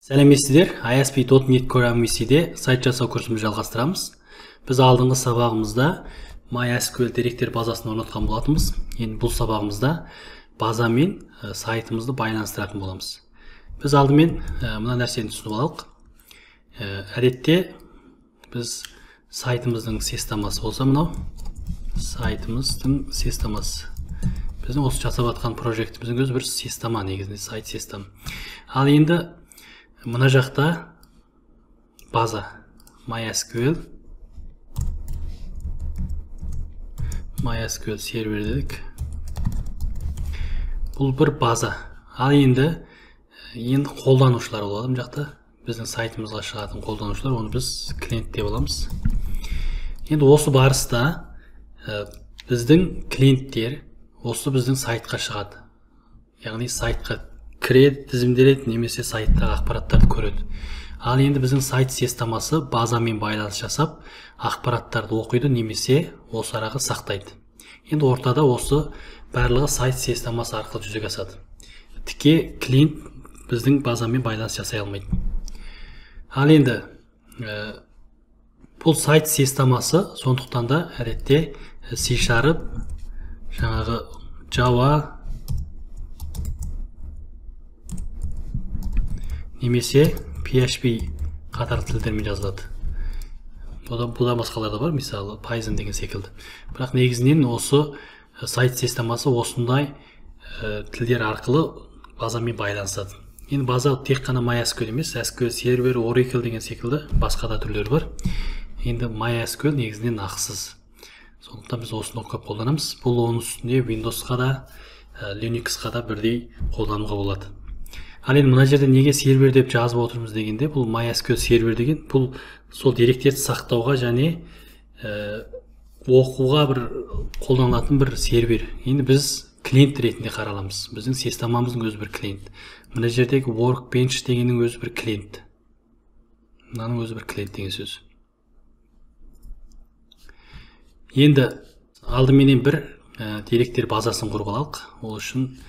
Сәлеметсіздер, ASP.NET Core сайт жасау курсымызды жалғастырамыз. Біз алдыңғы сабағымызда MySQL деректер базасын орнатқан болатынбыз. Енді бұл сабағымызда база мен сайтымызды байланыстыратын боламыз. Біз алдымен мына нәрсені түсініп алайық. Әдетте біз сайтымыздың системасы болса, мынау сайтымыздың системасы. Біздің осы жасап жатқан проектіміздің өзі бір система, негізінде сайт система. Ал енді мына жақта база MySQL сервер дедік. Бұл бір база. Ал енді қолданушылар болады. Бұл жақта біздің сайтымызға шығатын қолданушылар, оны біз клиент деп аламыз. Енді осы барыста біздің клиенттер осы біздің сайтқа шығады. Яғни сайтқа кіреді, тізімделеді, немесе сайттағы ақпараттарды көреді. Ал енді біздің сайт системасы базамен байланыс жасап, ақпараттарды оқиды, немесе осы араға сақтайды. Енді ортада осы барлығы сайт системасы арқылы жүзеге асады. Тіке клиент біздің базамен байланыс жасай алмайды. Ал енді бұл сайт системасы, сондықтан да әдетте C#, жаңағы Java немесе PHP қатар тілдермен жазылады. Бұда басқалар да бар, мысалы Python деген секілді. Бірақ негізінен осы сайт системасы осындай тілдер арқылы базамен байланысады. Енді база тек қана MySQL емес, SQL сервер, Oracle деген секілді басқа да түрлері бар. Енді MySQL негізінен ақысыз. Сондықтан біз осыны көп қолданамыз. Бұл оның үстінде Windows-қа да, Linux-қа да бірдей қолдануға болады. Ал енді мына жерде неге сервер деп жазып отырмыз дегенде, бұл MySQL сервер деген, бұл сол деректерді сақтауға және оқуға бір қолданылатын бір сервер. Енді біз клиент ретінде қараламыз. Біздің системамыздың өзі бір клиент. Мына жердегі Workbench дегеннің өзі бір клиент. Мынаның өзі бір клиент деген сөз. Енді алдыменен бір деректер базасын құрып алайық. Ол үшін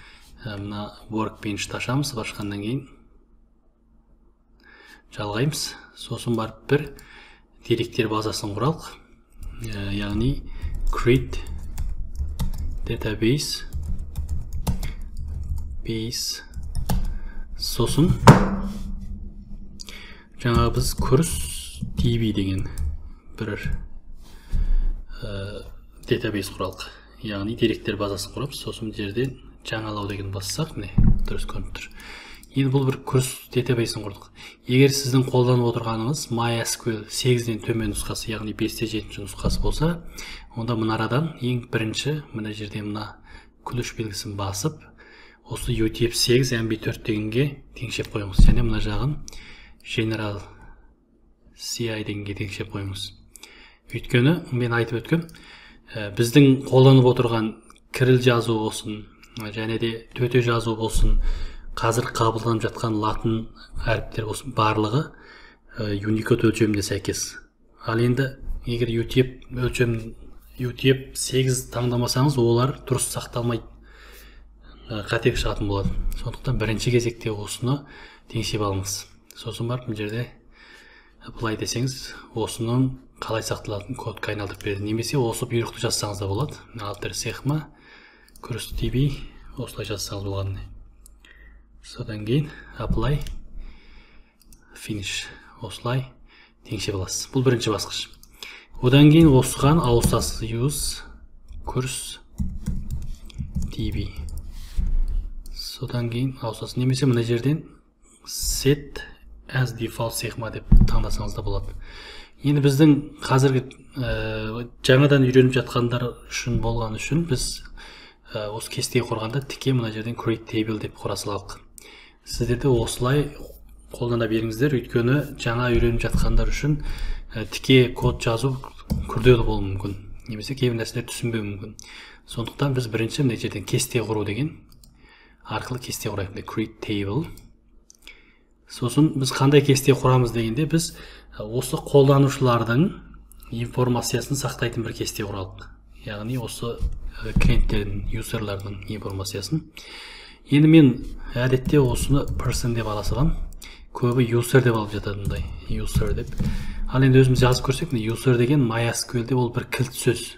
мына Workbench ашамыз, ашқаннан кейін жалғаймыз. Сосын барып бір деректер базасын құралық. Яғни create database сосын жаңағы біз курс DB деген бір database құралық. Яғни деректер базасын құрып, сосын жерден жаңалау деген бассақ, міне, дұрыс көрініп тұр. Енді бұл бір курс database-ін құрдық. Егер сіздің қолданып отырғаныңыз MySQL 8-ден төмен нұсқасы, яғни 5-те 7-ші нұсқасы болса, онда мұнарадан ең бірінші, мына жерде мына ключ белгісін басып, осы UTF-8 MB4 дегенге теңшеп қойыңыз. Және мына жағын General CI дегенге теңшеп қойыңыз. Өйткені, мен айтып өткен, біздің қолданып отырған кіріл жазу болсын, және де төте жазу болсын, қазір қабылданып жатқан латын әріптер болсын, барлығы Unicode өлшеміне сәйкес. Ал енді егер UTF-8 таңдамасаңыз, олар дұрыс сақталмайды, қатег шығатын болады. Сондықтан бірінші кезекте осыны теңшеп алыңыз. Сосын барып, бұл жерде apply десеңіз, осының қалай сақталатын кодқа айналдырып береді. Немесе осы бұйрықты жазсаңыз да болады. Alter Sigma курс DB осылай жазсаңыз болғаны. Содан кейін apply finish осылай теңшеп аласыз. Бұл бірінші басқыш. Одан кейін осыған ауысасыз. Use курс DB. Содан кейін ауысасыз. Немесе мына жерден set as default Sigma деп таңдасаңыз да болады. Енді біздің қазіргі жаңадан үйреніп жатқандар үшін болған үшін біз осы кестеге құрғанда тіке мына жерден create table деп құра салалық. Сіздерде осылай қолдана беріңіздер, өйткені жаңа үйреніп жатқандар үшін тіке код жазу күрделі болуы мүмкін, немесе кейбір нәрселер түсінбеуі мүмкін. Сондықтан біз бірінші мына жерден кесте құру деген арқылы кесте құрайық. Create table. Сосын біз қандай кесте құрамыз дегенде, біз осы қолданушылардың информациясын сақтайтын бір кесте құралық. Яғни осы клиенттердің, юзерлардың информациясын. Енді мен әдетте осыны person деп ала салам. көбі user деп алып жатады мындай user деп. Ал енді өзіміз жазып көрсек, user деген MySQL-де ол бір кілт сөз.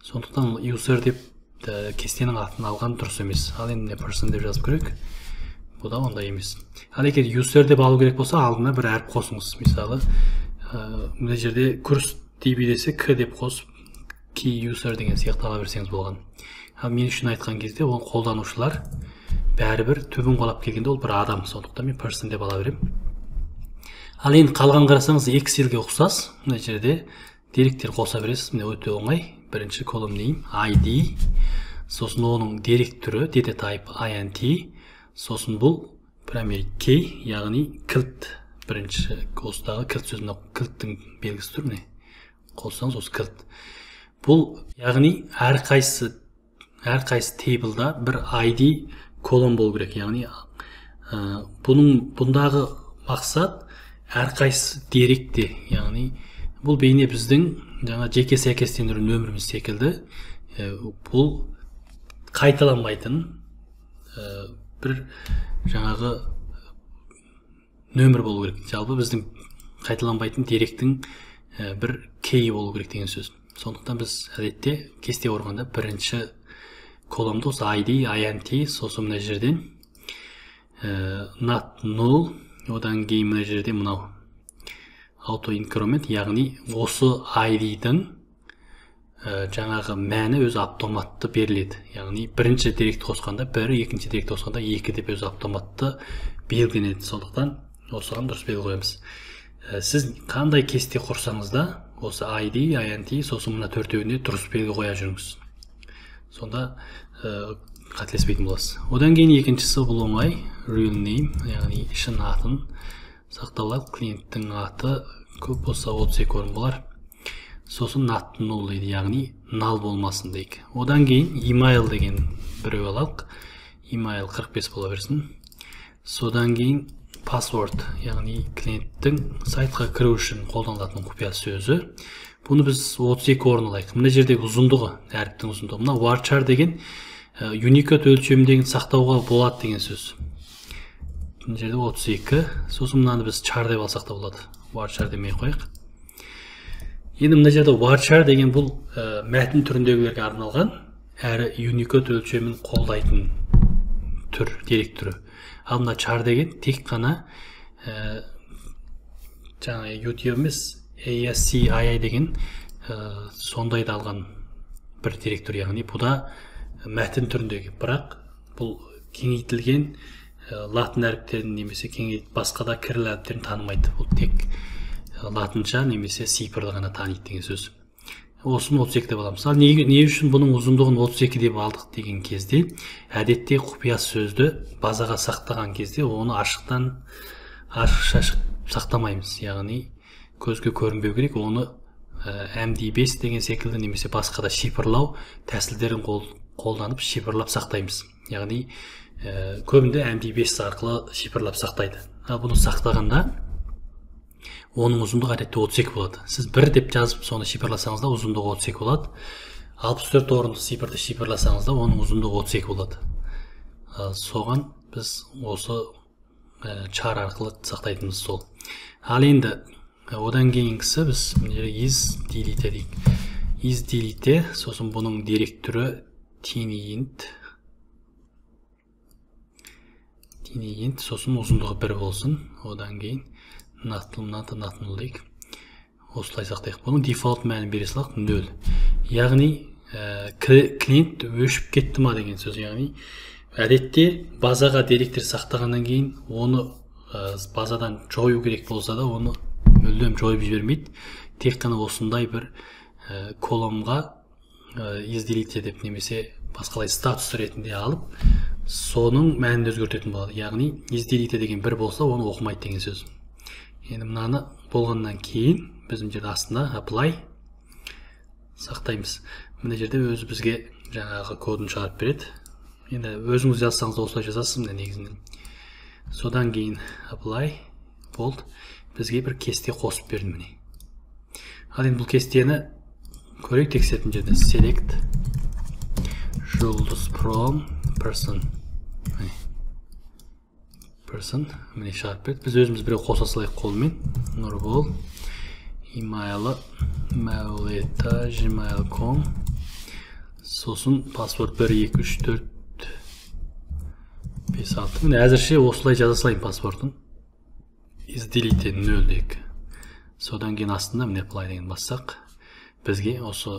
Сондықтан user деп кестенің атын алған дұрыс емес. Ал енді person деп жазып көрейік. Бұл да ондай емес. Ал егер user деп алу керек болса, алдына бір әріп қосыңыз. Мысалы, мына жерде курс DB десе k деп қосып, key user деген сияқты ала берсеңіз болған. Ал мен үшін айтқан кезде ол қолданушылар бәрібір түбін қолап келгенде ол бір адам, сондықтан мен person деп ала берем. Ал енді қалған қарасаңыз Excel-ге ұқсас, мына жерде деректер қоса бересіз. Міне өте оңай. Бірінші колон name ID, сосын оның дерек түрі data type int, сосын бұл primary key, яғни кілт. Бірінші осыдағы кілт сөзіне кілттің белгісі тұр, міне қоссаңыз осы кілт. Бұл яғни әрқайсы тейблда бір ID колон болу керек. Яғни бұндағы мақсат әрқайсы деректе, яғни бұл бейне біздің жаңа жеке сәйкестендіру нөміріміз секілді, бұл қайталанбайтын бір жаңағы нөмір болу керек. Жалпы біздің қайталанбайтын деректің бір key болу керек деген сөз. Сондықтан біз әдетте кесте орғанда бірінші колонды осы ID, int, сосын мына жерден not null, одан кейін мына жерде мынау auto increment, яғни осы ID-дің жаңағы мәні өзі автоматты беріледі. Яғни бірінші деректі қосқанда 1, екінші деректі қосқанда 2 деп өзі автоматты белгіленеді. Сондықтан осыған дұрыс белгі қоямыз. Сіз қандай кесте құрсаңыз да, осы ID, int, сосын мына төртеуіне дұрыс белгі қоя жүріңіз. Сонда қателеспейтін боласыз. Одан кейін екіншісі бұл оңай, real name, яғни шын атын сақтаулап, клиенттің аты көп болса 32 орын болар. Сосын not null дейді, яғни null болмасын дейік. Одан кейін email деген біреу алалық. Email 45 бола берсін. Содан кейін password, яғни клиенттің сайтқа кіру үшін қолданылатын құпия сөзі. Бұны біз 32 орын алайық. Мына жердегі ұзындығы, әріптің ұзындығы. Мына varchar деген Unicode өлшемдегін сақтауға болады деген сөз. Мына жерде 32. Сосын мынаны біз char деп алсақ та болады. Varchar демей қойық. Енді мына жерде varchar деген бұл мәтін түріндегілерге арналған, әрі Unicode өлшемін қолдайтын түр, дерек түрі. Ал мына char деген тек қана жаңа UTF емес, ASCII деген сондайды алған бір дерек түрі, яғни бұда мәтін түріндегі, бірақ бұл кеңейтілген латын әріптерін немесе басқа да кирилл әріптерін танымайды. Бұл тек латынша немесе цифрды ғана таниды деген сөз. Осыны 32 деп аламыз. Ал не үшін бұның ұзындығын 32 деп алдық деген кезде, әдетте құпия сөзді базаға сақтаған кезде оны ашық сақтамаймыз. Яғни көзге көрінбеу керек, оны MD5 деген секілді немесе басқа да шифрлау тәсілдерін қолданып шифрлап сақтаймыз. Яғни көбінде MD5 арқылы шифрлап сақтайды. Ал бұны сақтағанда оның ұзындығы әдетте 32 болады. Сіз 1 деп жазып соны шифрласаңыз да ұзындығы 32 болады. 64 орынды цифрды шифрласаңыз да оның ұзындығы 32 болады. Соған біз осы char арқылы сақтайтынымыз сол. Ал енді одан кейінгісі біз is delete дейік. Is delete, сосын бұның дерек түрі tiny int, сосын ұзындығы 1 болсын. Одан кейін not null дейік. Осылай сақтайық. Бұның default мәнін бере салайық 0. Яғни клиент өшіп кетті ма деген сөз. Яғни әдетте базаға деректер сақтағаннан кейін оны базадан жою керек болса да оны мүлдем жойып жібермейді. Тек қана осындай бір колонға is delete деп немесе басқалай статус ретінде алып, соның мәнін өзгертетін болады. Яғни is delete деген 1 болса, оны оқымайды деген сөз. Енді мынаны болғаннан кейін біз мына жерде астына apply сақтаймыз. Мына жерде өзі бізге жаңағы кодын шығарып береді. Енді өзіңіз жазсаңыз да осылай жазасыз мына негізінен. Содан кейін apply болды. Бізге бір кесте қосып берді міне. Ал енді бұл кестені көрейік, тексеретін жерде select жұлдыз from person. person міне шығарып берді. Біз өзіміз біреу қоса салайық қолмен. Нұрбол имейлі mauleta@gmail.com. Сосын паспорт 1 2 3 4 5 6. Міне әзірше осылай жаза салайын паспортын. Изделите 0 дейік. Содан кейін астында міне apply деген бассақ, бізге осы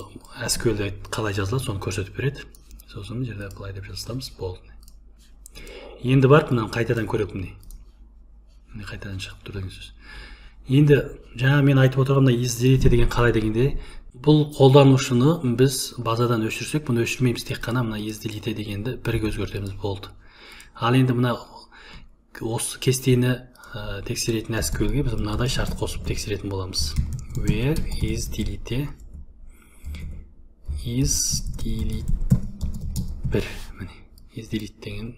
SQL-де қалай жазылады, соны көрсетіп береді. Сосын жерде apply деп жазамыз, болды. Енді барып мынаны қайтадан көрейік міне. Міне қайтадан шығып тұр деген сөз. Енді жаңа мен айтып отырғандай изделите деген қалай дегенде, бұл қолданушыны біз базадан өшірсек, бұны өшірмейміз, тек қана мына изделите дегенді бірге өзгертеміз, болды. Ал енді мына осы кестені тексеретін SQL-ге біз мынадай шарт қосып тексеретін боламыз. Where is delete бір, міне is delete деген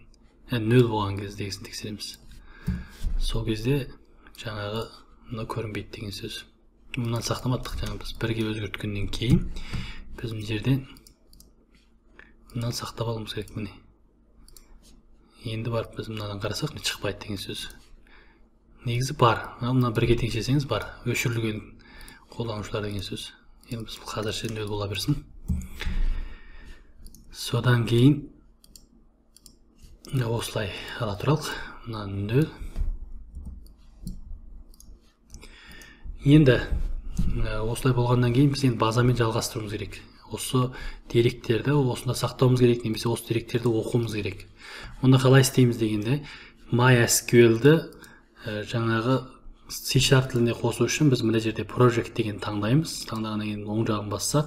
0 болған кездегісін тексереміз. Сол кезде жаңағы мына көрінбейді деген сөз. Мұнан сақтамадық, жаңа біз бірге өзгерткеннен кейін біз мына жерден мынаны сақтап алуымыз керек, міне. Енді барып біз мынадан қарасақ, шықпайды деген сөз. Негізі бар. Мына бірге теңшесеңіз бар. Өшірілген қолданушылар деген сөз. Енді біз қазірше 0 бола берсін. Содан кейін осылай ала тұралық. Мына 0. Енді осылай болғаннан кейін біз енді базамен жалғастыруымыз керек. Осы деректерді осында сақтауымыз керек, немесе осы деректерді оқуымыз керек. Онда қалай істейміз дегенде, MySQL-ді жаңағы C# тіліне қосу үшін біз мына жерде project деген таңдаймыз. Таңдағаннан кейін оң жағын бассақ,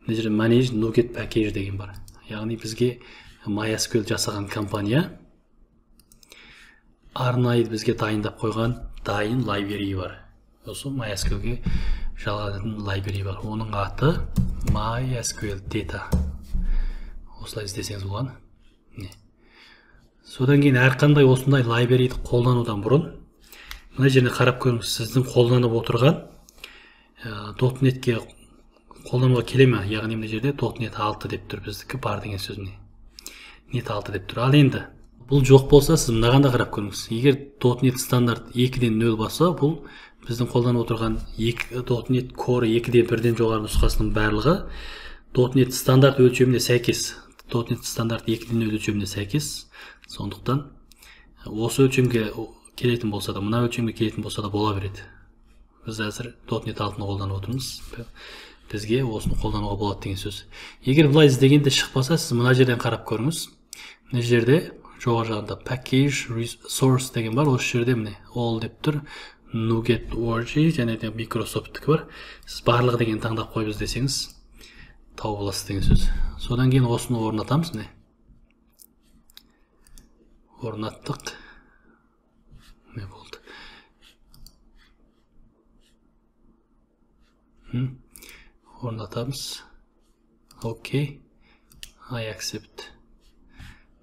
мына жерде manage NuGet package деген бар. Яғни бізге MySQL жасаған компания арнайы бізге дайындап қойған дайын library бар. Осы MySQL-ге жалғанатын library бар. Оның аты MySQL Data. Осылай іздесеңіз болған. Содан кейін әрқандай осындай library-ді қолданудан бұрын мына жеріне қарап көріңіз, сіздің қолданып отырған .NET-ке қолдануға келе ме? Яғни мына жерде .NET 6 деп тұр, біздікі бар деген сөз міне. .NET 6 деп тұр. Ал енді бұл жоқ болса, сіз мынаған да қарап көріңіз. Егер .NET стандарт 2-ден 0 болса, бұл біздің қолданып отырған .NET Core 2-ден 1-ден жоғары нұсқасының барлығы .NET стандарт өлшеміне сәйкес. .NET стандарт 2-ден 0 өлшеміне сәйкес. Сондықтан осы өлшемге келетін болса да, мына өлшемге келетін болса да бола береді. Біз әзір .NET 6-ны қолданып отырмыз. Бізге осыны қолдануға болады деген сөз. Егер бұлай іздегенде шықпаса, сіз мына жерден қарап көріңіз. Мына жерде жоғары жағында package resource деген бар. Осы жерде міне all деп тұр. NuGet org және де Microsoft-тікі бар. Сіз барлығы деген таңдап қойып іздесеңіз тауып аласыз деген сөз. Содан кейін осыны орнатамыз, міне. Орнаттық. Не болды? Орнатамыз. Окей. I accept.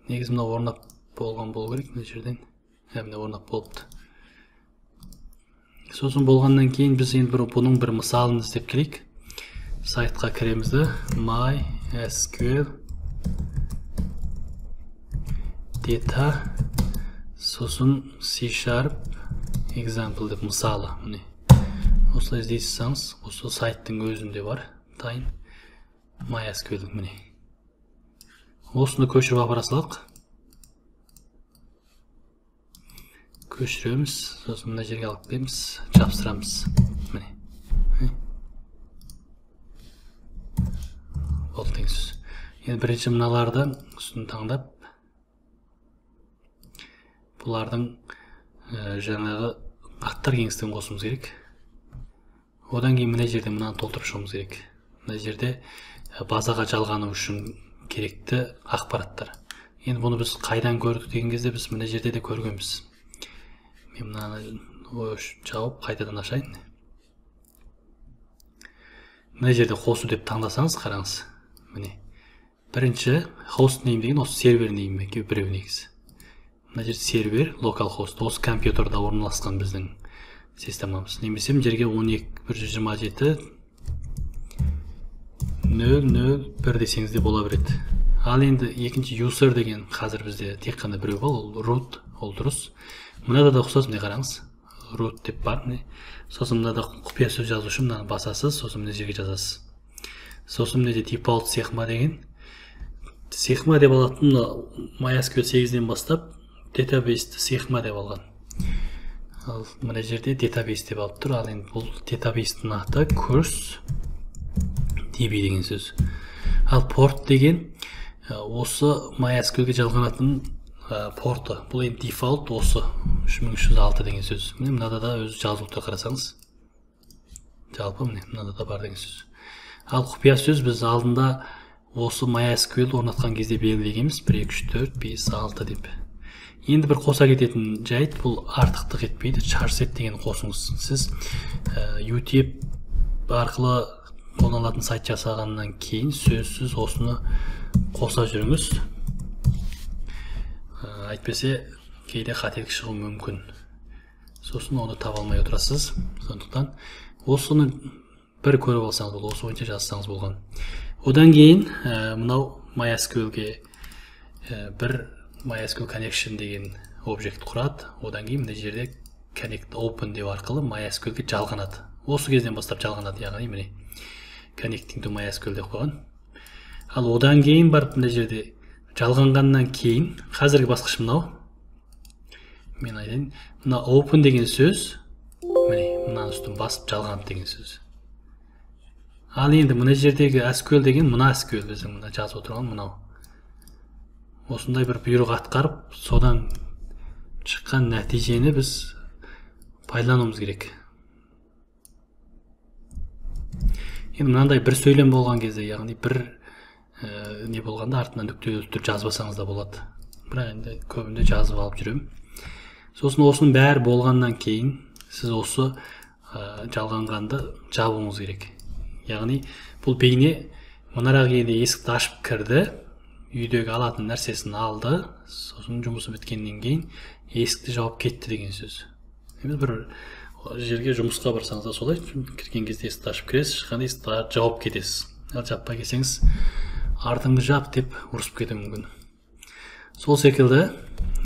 Негіз мына орнап болған болу керек, мына жерден. Міне орнап болыпты. Сосын болғаннан кейін біз енді бұның бір мысалын іздеп келейік. Сайтқа кіремізді. MySQL Data сосын C# example деп мысалы. Осылай іздейсіз, осы сайттың өзінде бар. Дайын MySQL міне. Осыны көшіріп апара салайық. Көшіреміз, сосын мына жерге алып келеміз, жапсырамыз. Міне. Болды деген сөз. Енді бірінші мыналардан үстін таңдап, бұлардың жаңағы аттар кеңістігін қосуымыз керек. Одан кейін мына жерде мынаны толтырып шығуымыз керек. Мына жерде базаға жалғану үшін керекті ақпараттар. Енді бұны біз қайдан көрдік деген кезде біз мына жерде де көргенбіз. Мен мынаны жауып қайтадан ашайын. Мына жерде қосу деп таңдасаңыз қараңыз. Міне. Бірінші host name деген осы сервер name біреу негізі. Мына жерде сервер, local host, осы компьютерда орналасқан біздің системамыз. Немесе мына жерге 12.127.0.0.1 десеңіз де бола береді. Ал енді екінші user деген қазір бізде тек қана біреу бар, ол root, ол дұрыс. Мынада да ұқсас, міне қараңыз, root деп бар, міне. Сосын мынада құпия сөз жазу үшін мынаны басасыз, сосын мына жерге жазасыз. Сосын міне default схема деген. Схема деп алатын MySQL 8-ден бастап database схема деп алған. Ал мына жерде database деп алып тұр. Ал енді бұл database-тің аты курс DB деген сөз. Ал порт деген осы MySQL-ге жалғанатын порты. Бұл енді default осы 3306 деген сөз. Міне мынада да өзі жазылып тұр, қарасаңыз. Жалпы міне мынада да бар деген сөз. Ал құпия сөз біз алдында осы MySQL орнатқан кезде белгілегенбіз 1 2 3 4 5 6 деп. Енді бір қоса кететін жайт, бұл артықтық етпейді. Charset деген қосыңыз. Сіз YouTube арқылы қолданылатын сайт жасағаннан кейін сөзсіз осыны қоса жүріңіз. Айтпесе кейде қателік шығуы мүмкін. Сосын оны таба алмай отырасыз. Сондықтан осыны бір көріп алсаңыз болды, осы бойынша жазсаңыз болған. Одан кейін мынау MySQL-ге бір MySQL connection деген объект құрады. Одан кейін мына жерде connect open деп арқылы MySQL-ге жалғанады. Осы кезден бастап жалғанады, яғни міне connecting to MySQL деп қойған. Ал одан кейін барып мына жерде жалғанғаннан кейін қазіргі басқыш мынау. Мен айтайын, мына open деген сөз, міне мынаның үстін басып жалғанады деген сөз. Ал енді мына жердегі SQL деген мына SQL біздің мына жазып отырған мынау. Осындай бір бұйрық атқарып, содан шыққан нәтижені біз пайдалануымыз керек. Енді мынандай бір сөйлем болған кезде, яғни бір не болғанда артынан нүкте жазбасаңыз да болады. Бірақ енді көбінде жазып алып жүремін. Сосын осының бәрі болғаннан кейін сіз осы жалғанғанды жабуыңыз керек. Яғни бұл бейне мұнарақ елде есікті ашып кірді, үйдегі алатын нәрсесін алды, сосын жұмысы біткеннен кейін есікті жауып кетті деген сөз. Бір жерге жұмысқа барсаңыз да солай, кірген кезде есікті ашып кіресіз, шыққанда есікті жауып кетесіз. Ал жаппай келсеңіз артыңды жап деп ұрысып кетуі мүмкін. Сол секілді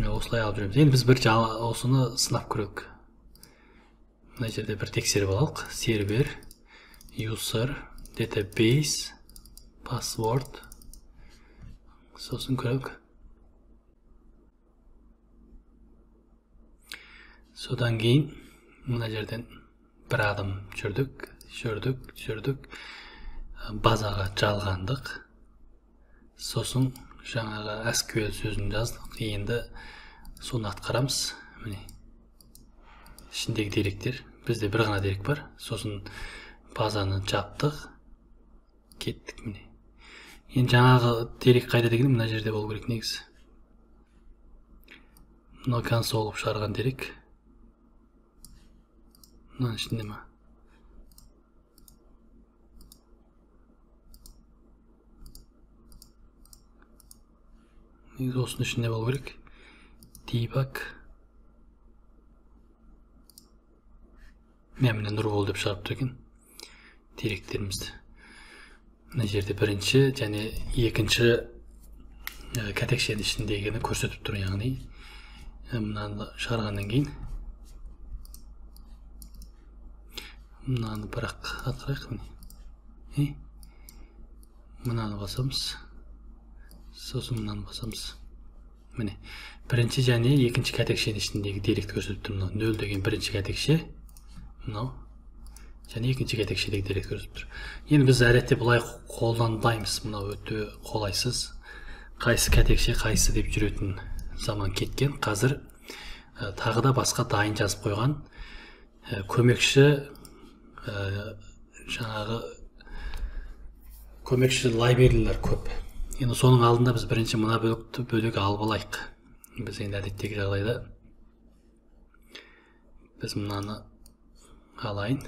осылай алып жүреміз. Енді біз бір осыны сынап көрейік. Мына жерде бір тексеріп алалық. Сервер, user, database, password. Сосын көрейік. Содан кейін мына жерден бір адым жүрдік. Базаға жалғандық. Сосын жаңағы SQL сөзін жаздық. Енді соны атқарамыз. Міне. Ішіндегі деректер. Бізде бір ғана дерек бар. Сосын базаны жаптық. Кеттік міне. Енді жаңағы дерек қайда деген мына жерде болу керек негізі. Мына консол болып шығарған дерек. Мынаның ішінде ма? Негізі осының ішінде болу керек. Debug. Мен нұр бол деп шығарып тұр екен деректерімізді. Мына жерде бірінші және екінші катекшенің ішіндегіні көрсетіп тұр, яғни мынаны шығарғаннан кейін мынаны бірақ атқарайық міне. Мынаны басамыз. Сосын мынаны басамыз. Міне, бірінші және екінші катекшенің ішіндегі деректі көрсетіп тұр. Мынау 0 деген бірінші катекше, мынау және екінші катекшедегі деректі көрсетіп тұр. Енді біз әдетте бұлай қолданбаймыз. Мынау өте қолайсыз. Қайсы катекше, қайсы деп жүретін заман кеткен. Қазір тағы да басқа дайын жазып қойған көмекші жаңағы көмекші лайбрарилер көп. Енді соның алдында біз бірінші мына бөлік алып алайық. Біз енді әдеттегі жағдайда біз мынаны алайын.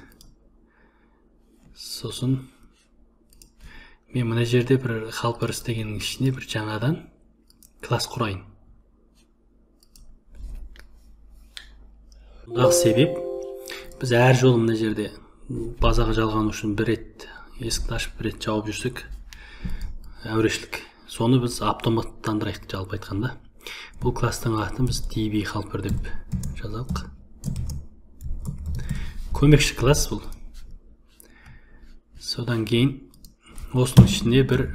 Сосын мен мына жерде бір helpers дегеннің ішіне бір жаңадан класс құрайын. Бұндағы себеп біз әр жолы мына жерде базаға жалғану үшін бір рет есікті ашып бір рет жауып жүрсек әурешілік. Соны біз автоматтандырайық жалпы айтқанда. Бұл класстың атын біз db helper деп жазалық. Көмекші класс бұл. Содан кейін осының ішінде бір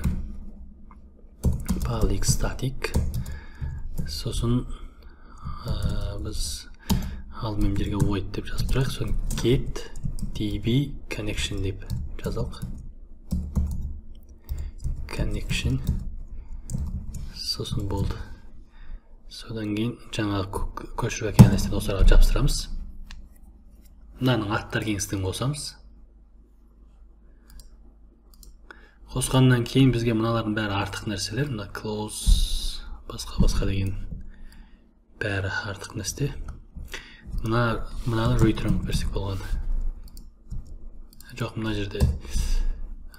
public static. Сосын біз алдымен жерге void деп жазып тұрайық. Сосын get db connection деп жазалық. Connection. Сосын болды. Содан кейін жаңағы көшіріп әкелген нәрсені осыларға жапсырамыз. Мынаның аттар кеңістігін қосамыз. Қосқаннан кейін бізге мыналардың бәрі артық нәрселер. Мына close, басқа деген бәрі артық нәрсе. Мынаны return берсек болған. Жоқ, мына жерде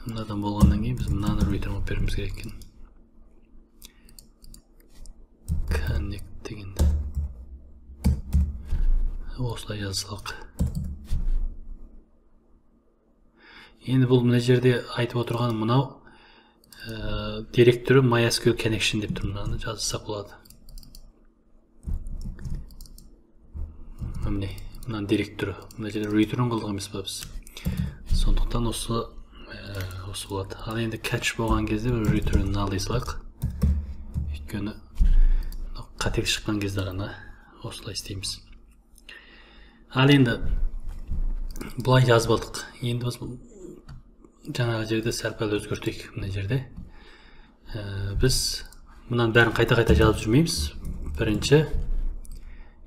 мынадан болғаннан кейін біз мынаны return беруіміз керек екен. Connect деген. Осылай жазсақ. Енді бұл мына жерде айтып отырған мынау директоры MySQL connection деп тұр. Мынаны жазсақ болады. Мына директоры. Мына жерде return қылдық емес па біз. Сондықтан осы болады. Ал енді catch болған кезде return ал дей салайық. Өйткені қатек шыққан кезде ғана осылай істейміз. Ал енді бұлай жазып алдық. Енді біз жаңағы жерде сәл-пәл өзгертейік. Мына жерде біз мұнан бәрін қайта жазып жүрмейміз. Бірінші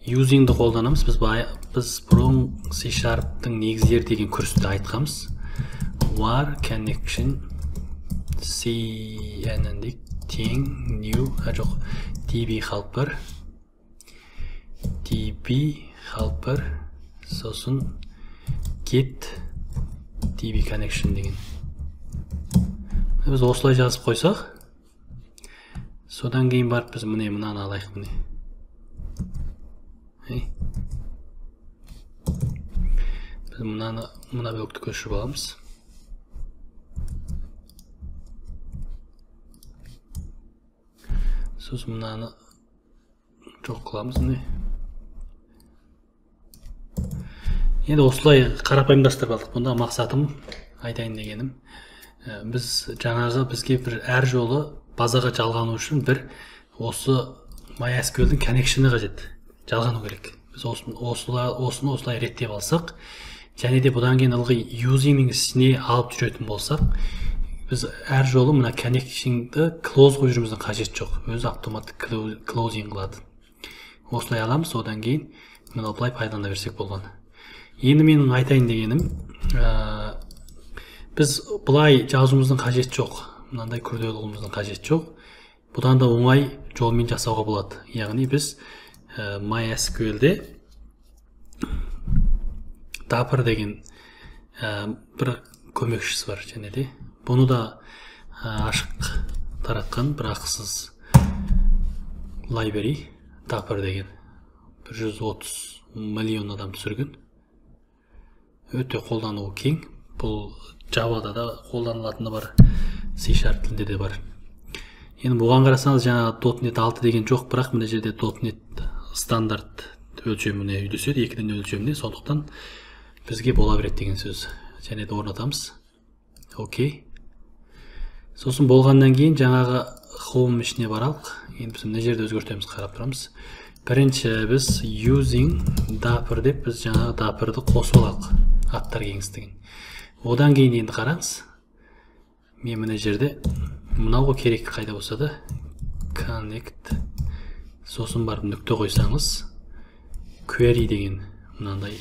using'ді қолданамыз. Біз бұрын C#-тың негіздері деген курсты айтқанбыз. Var connection cnn тең new жоқ db helper сосын get db connection деген. Біз осылай жазып қойсақ, содан кейін барып біз мынаны алайық. Біз мына бөлікті көшіріп аламыз. Сосын мынаны жоқ қыламыз. Енді осылай қарапайымдастырып алдық. Бұнда мақсатым айтайын дегенім, бізге бір әр жолы базаға жалғану үшін бір осы MySQL-дің connection-ы қажет. Жалғану керек. Біз осыны осылай реттеп алсақ, және де бұдан кейін ылғи using-ның ішіне алып жүретін болсақ, біз әр жолы мына connection-ды close қойып жүрміздің қажет жоқ. Өзі автоматтық closing қылады. Осылай аламыз, одан кейін мына былай пайдалана берсек болған. Енді менің айтайын дегенім, біз бұлай жазуымыздың қажет жоқ. Мынандай күрделі қылуымыздың қажет жоқ. Бұдан да оңай жолмен жасауға болады. Яғни біз MySQL-де Dapper деген бір көмекшісі бар, және де бұны да ашық таратқан бір ақысыз library Dapper деген 130 миллион адам түсірген. Өте қолдануы кең. Бұл Java-да да қолданылатыны бар, C# тілінде де бар. Енді бұған қарасаңыз, жаңағы .NET 6 деген жоқ, бірақ мына жерде .NET стандарт өлшеміне үйлеседі, 2-ден өлшеміне, сондықтан бізге бола береді деген сөз. Және де орнатамыз. Окей. Сосын болғаннан кейін жаңағы home ішіне баралық. Енді біз мына жерде өзгертеміз, қарап тұрамыз. Бірінші біз using Dapper деп біз жаңағы Dapper'ды қосып алалық, аттар кеңістігін. Одан кейін енді қараңыз. Мен мына жерде мынауға керек қайда болса да connect, сосын барып нүкте қойсаңыз, query деген мынандай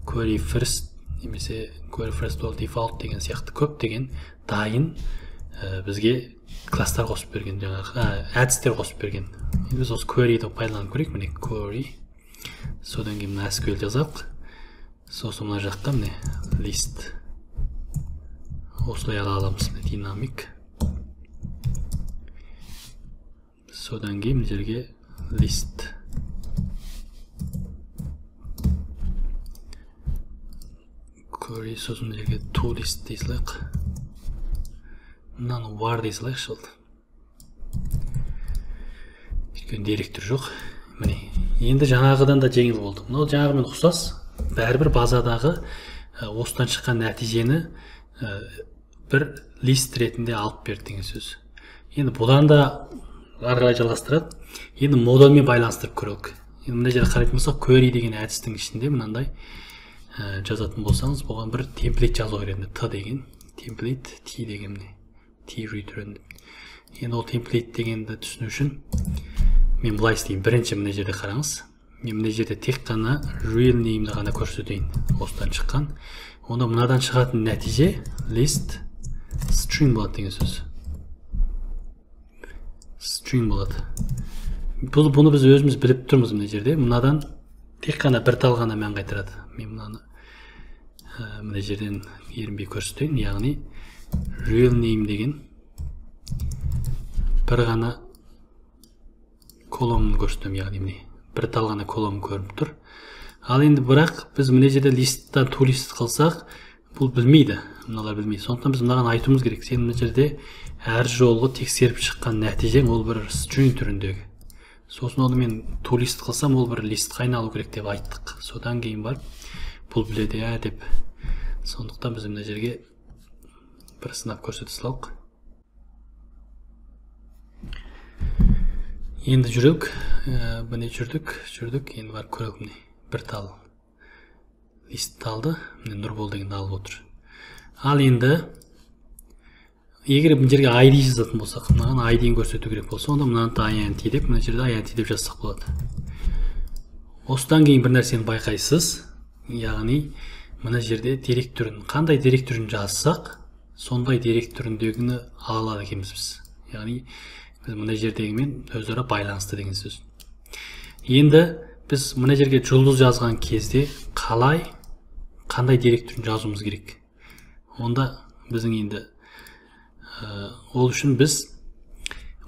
query first немесе query first or default деген сияқты көп деген дайын бізге класстар қосып берген, жаңағы әдістер қосып берген. Біз осы query'ді пайдаланып көрейік. Міне query, содан кейін мына SQL жазақ, сосын мына жаққа міне list, осылай ала аламыз, динамик. Содан кейін мына жерге list, query, сосын мына жерге to list дей салайық. Мынаны var дей салайықшы. өйткені директор жоқ. Міне енді жаңағыдан да жеңіл болды. Мынау жаңағымен ұқсас, бәрібір базадағы осыдан шыққан нәтижені бір лист ретінде алып берді деген сөз. Енді бұдан да ары қарай жалғастырады. Енді модульмен байланыстырып көрейік. Енді мына жерде қарайтын болсақ, query деген әдістің ішінде мынандай жазатын болсаңыз, бұған бір темплейт жазу керек. T деген темплейт, T деген T return. Енді ол темплейт дегенді түсіну үшін мен былай істеймін. Бірінші мына жерде қараңыз. Мен мына жерде тек қана real name'ді ғана көрсетейін. Осыдан шыққан. Онда мынадан шығатын нәтиже list string болады деген сөз. String болады. Бұны біз өзіміз біліп тұрмыз мына жерде. Мынадан тек қана бір тал ғана мән қайтарады. Мен мынаны мына жерден ерінбей көрсетейін. Яғни real name деген бір ғана колонын көрсетем, яғни міне бір тал ғана колон көрініп тұр. Ал енді бірақ біз мына жерде листтан to list қылсақ, бұл білмейді, мыналар білмейді. Сондықтан біз мынаған айтуымыз керек. Сен мына жерде әр жолғы тексеріп шыққан нәтижең ол бір string түріндегі. Сосын оны мен to list қылсам, ол бір листқа айналу керек деп айттық. Содан кейін барып бұл біледі деп. Сондықтан біз мына жерге бір сынап көрсете салайық. Енді жүрік, бұны жүрдік, енді бар көрек міне, бір тал лист талды, міне Нұрбол деген алып отыр. Ал енді, егер бұл жерге ID жазатын болсақ, мынаған ID-ін көрсету керек болса, онда мынаны INT деп, мына жерде INT деп жазсақ болады. Осыдан кейін бір нәрсені байқайсыз, яғни мына жерде директорын, қандай директорын жазсақ, сондай директорындегіні ала алады екенбіз біз. Яғни біз мына жердегімен өзара байланысты деген сөз. Енді біз мына жерге жұлдыз жазған кезде қандай директорын жазуымыз керек. Онда біздің енді ол үшін біз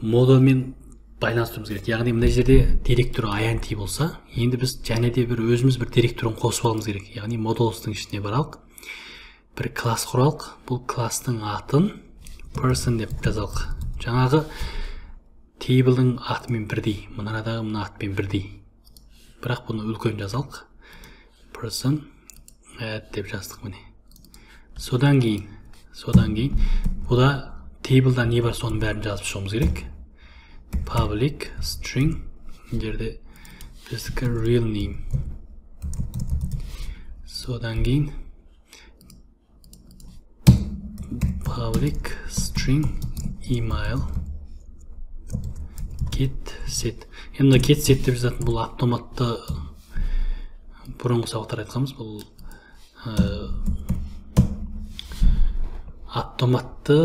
модульмен байланыстыруымыз керек. Яғни мына жерде директоры INT болса, енді біз және де бір өзіміз бір директорын қосып алуымыз керек. Яғни модулстың ішіне баралық, бір класс құралық, бұл класстың атын person деп жазалық. Жаңағы тейблдің атымен бірдей, мынадағы мына атымен бірдей. Бірақ бұны үлкен жазалық. Person деп жаздық міне. Содан кейін бұда тейблда не бар, соның бәрін жазып шығуымыз керек. Public string жерде біздікі real name. Содан кейін public string email get set. Енді get set деп жазатын бұл автоматты бұрынғы сабақтар айтқанбыз, бұл автоматты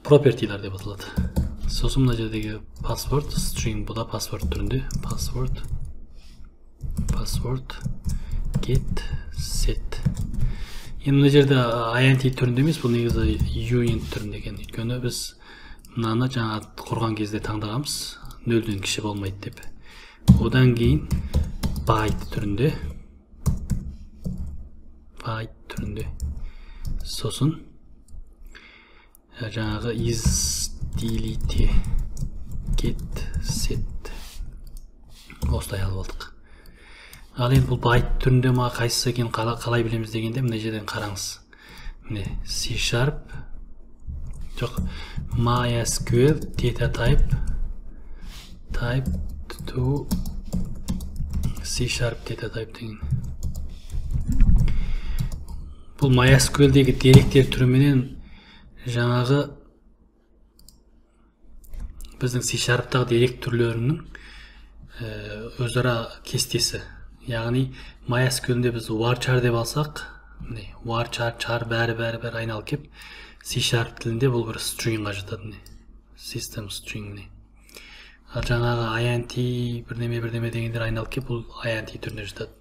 пропертилер деп аталады. Сосын мына жердегі password string, бұл да password түрінде. Password get set. Енді мына жерде INT түрінде емес, бұл негізі uint түрінде екен. Өйткені біз мынаны жаңа құрған кезде таңдағанбыз, 0-ден кіші болмайды деп. Одан кейін byte түрінде. Сосын жаңағы is delete get set. Осылай алып алдық. Ал енді бұл byte түрінде ма қайсысы екенін қалай білеміз дегенде мына жерден қараңыз. Міне C# жоқ, MySQL data type to C# data type деген. Бұл MySQL-дегі деректер түріменен жаңағы біздің C#-тағы дерек түрлерінің өзара кестесі. Яғни MySQL-де біз varchar деп алсақ, varchar, char бәрі айналып кеп, C# тілінде бұл бір string-ға жатады. System string. Ал жаңағы INT бірдеме дегендер айналып кеп, бұл INT түріне жатады.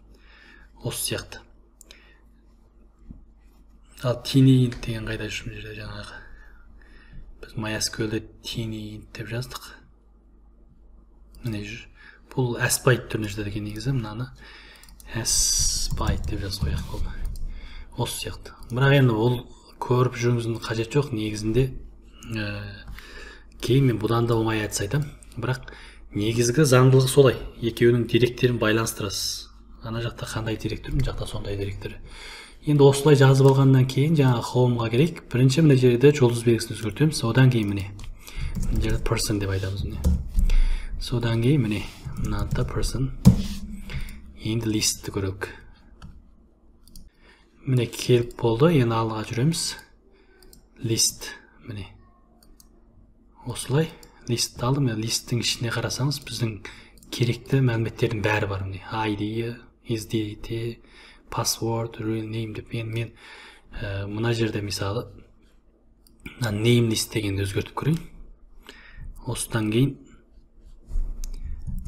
Осы сияқты. Ал tiny деген қайда жүрмін жерде жаңағы. Біз MySQL-де tiny деп жаздық. Міне жүр. Бұл S-byte түріне жатады екен негізі, мынаны S-byte деп жазып қояқ болды. Осы сияқты. Бірақ енді ол көріп жүріңіздің қажет жоқ, негізінде кейін мен бұдан да оңай әдіс айтам. Бірақ негізгі заңдылығы солай. Екеуінің деректерін байланыстырасыз. Ана жақта қандай деректер, мына жақта сондай деректер. Енді осылай жазып алғаннан кейін жаңа homeға керек. Бірінші мына жерде жұлдыз белгісін өзгертеміз. Одан кейін міне. Мына жерде person деп айтамыз міне. Содан кейін міне мынада person. Енді listті көрейік. Міне келіп болды. Енді алға жүреміз. List міне. Осылай list алдым. Lisттің ішіне қарасаңыз біздің керекті мәліметтердің бәрі бар міне. ID, SDT, password, real name деп мен мына жерде мысалы name list дегенді өзгертіп көрейін. Осыдан кейін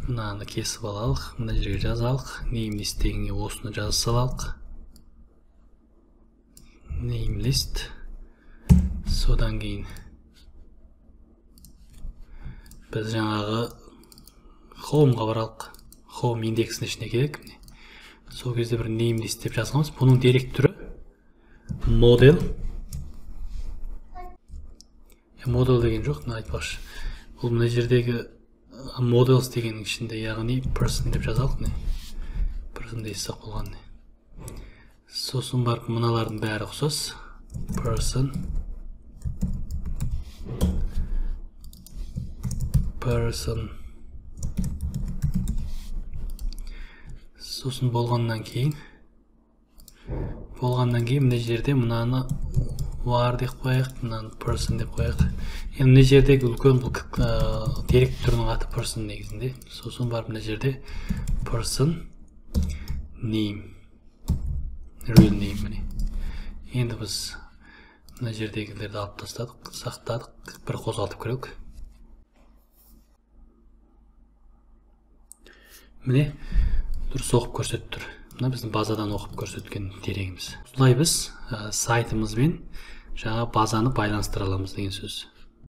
мынаны кесіп алалық, мына жерге жазалық. Name list дегенге осыны жаза салалық. Name list. Содан кейін біз жаңағы homeға баралық. Home индексінің ішіне керек. Сол кезде бір name list деп жазғанбыз. Бұның дерек түрі model. Model деген жоқ, мына айтпақшы. Бұл мына жердегі models дегеннің ішінде, яғни person деп жазалық. Person дейсақ болған. Сосын барып мыналардың бәрі ұқсас. Person. Сосын болғаннан кейін мына жерде мынаны var деп қояйық, мынаны person деп қояйық. Енді мына жердегі үлкен бұл дерек түрінің аты person негізінде. Сосын барып мына жерде person name, real name міне. Енді біз мына жердегілерді алып тастадық, сақтадық, бір қозғалтып көрейік. Міне дұрыс оқып көрсетіп тұр. Мына біздің базадан оқып көрсеткен дерегіміз. Осылай біз сайтымызбен жаңа базаны байланыстыра аламыз деген сөз.